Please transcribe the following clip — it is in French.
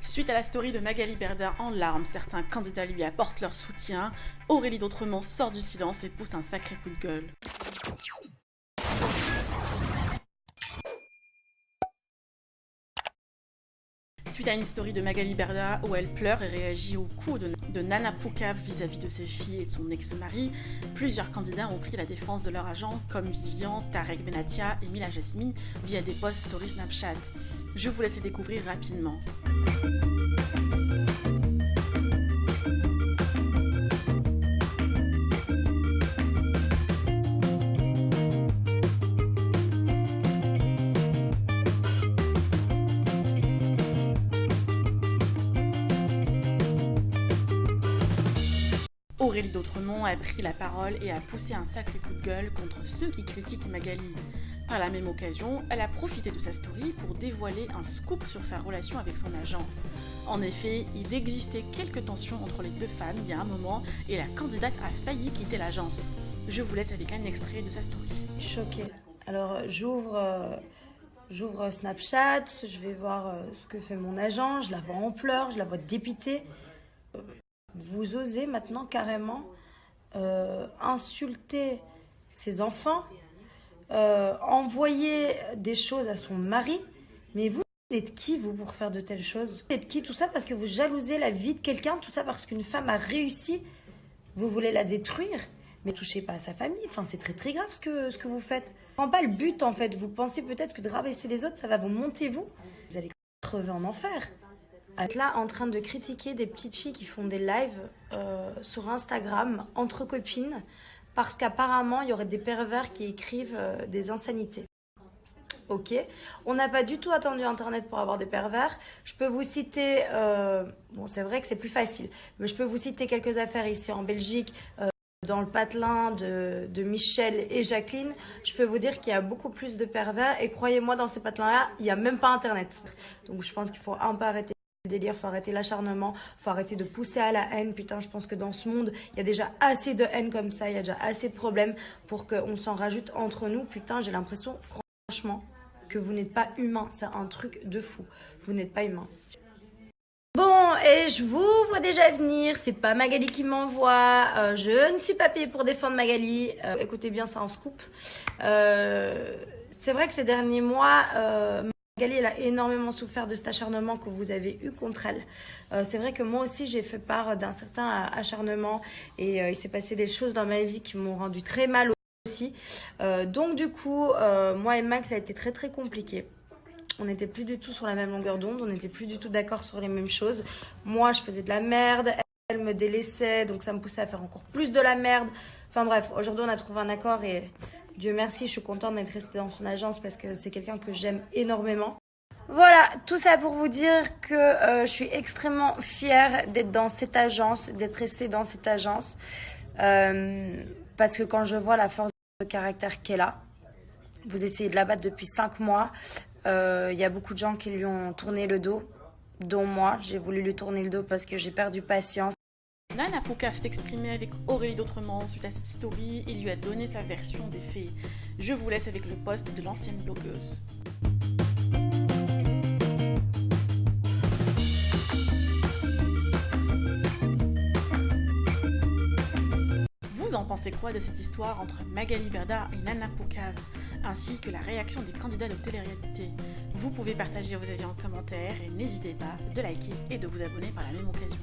Suite à la story de Magali Berda en larmes, certains candidats lui apportent leur soutien. Aurélie d'Autremont sort du silence et pousse un sacré coup de gueule. Suite à une story de Magali Berda où elle pleure et réagit au coup de Nana Poucave vis-à-vis de ses filles et de son ex-mari, plusieurs candidats ont pris la défense de leur agent comme Vivian, Tarek Benatia et Mila Jasmine via des posts story Snapchat. Je vous laisse les découvrir rapidement. Aurélie d'Autremont a pris la parole et a poussé un sacré coup de gueule contre ceux qui critiquent Magali. Par la même occasion, elle a profité de sa story pour dévoiler un scoop sur sa relation avec son agent. En effet, il existait quelques tensions entre les deux femmes il y a un moment et la candidate a failli quitter l'agence. Je vous laisse avec un extrait de sa story. Choquée. Alors j'ouvre Snapchat, je vais voir ce que fait mon agent, je la vois en pleurs, je la vois dépitée. Vous osez maintenant carrément insulter ses enfants, envoyer des choses à son mari. Mais vous êtes qui, vous, pour faire de telles choses? Vous êtes qui? Tout ça parce que vous jalousez la vie de quelqu'un, tout ça parce qu'une femme a réussi. Vous voulez la détruire, mais touchez pas à sa famille. Enfin, c'est très très grave ce que vous faites. Je comprends pas le but en fait. Vous pensez peut-être que de rabaisser les autres, ça va vous monter vous. Vous allez crever en enfer. Être là en train de critiquer des petites filles qui font des lives sur Instagram entre copines parce qu'apparemment il y aurait des pervers qui écrivent des insanités. Ok, on n'a pas du tout attendu Internet pour avoir des pervers. Je peux vous citer, bon c'est vrai que c'est plus facile, mais je peux vous citer quelques affaires ici en Belgique. Dans le patelin de Michel et Jacqueline, je peux vous dire qu'il y a beaucoup plus de pervers et croyez-moi, dans ces patelins-là, il n'y a même pas Internet. Donc je pense qu'il faut un peu arrêter le délire, faut arrêter l'acharnement, faut arrêter de pousser à la haine. Putain, je pense que dans ce monde, il y a déjà assez de haine comme ça, il y a déjà assez de problèmes pour qu'on s'en rajoute entre nous. Putain, j'ai l'impression, franchement, que vous n'êtes pas humain. C'est un truc de fou. Vous n'êtes pas humain. Bon, et je vous vois déjà venir, c'est pas Magali qui m'envoie, je ne suis pas payée pour défendre Magali, écoutez bien, c'est un scoop. C'est vrai que ces derniers mois, Magali elle a énormément souffert de cet acharnement que vous avez eu contre elle. C'est vrai que moi aussi j'ai fait part d'un certain acharnement et il s'est passé des choses dans ma vie qui m'ont rendu très mal aussi. Donc du coup, moi et Max ça a été très très compliqué. On n'était plus du tout sur la même longueur d'onde, on n'était plus du tout d'accord sur les mêmes choses. Moi, je faisais de la merde, elle me délaissait, donc ça me poussait à faire encore plus de la merde. Enfin bref, aujourd'hui, on a trouvé un accord et Dieu merci, je suis contente d'être restée dans son agence parce que c'est quelqu'un que j'aime énormément. Voilà, tout ça pour vous dire que je suis extrêmement fière d'être dans cette agence, d'être restée dans cette agence. Parce que quand je vois la force de caractère qu'elle a, vous essayez de la battre depuis 5 mois. Y a beaucoup de gens qui lui ont tourné le dos, dont moi. J'ai voulu lui tourner le dos parce que j'ai perdu patience. Nana Poucave s'est exprimée avec Aurélie d'Autremont suite à cette story et lui a donné sa version des faits. Je vous laisse avec le post de l'ancienne blogueuse. Vous en pensez quoi de cette histoire entre Magali Berda et Nana Poucave, ainsi que la réaction des candidats de télé-réalité? Vous pouvez partager vos avis en commentaire et n'hésitez pas de liker et de vous abonner par la même occasion.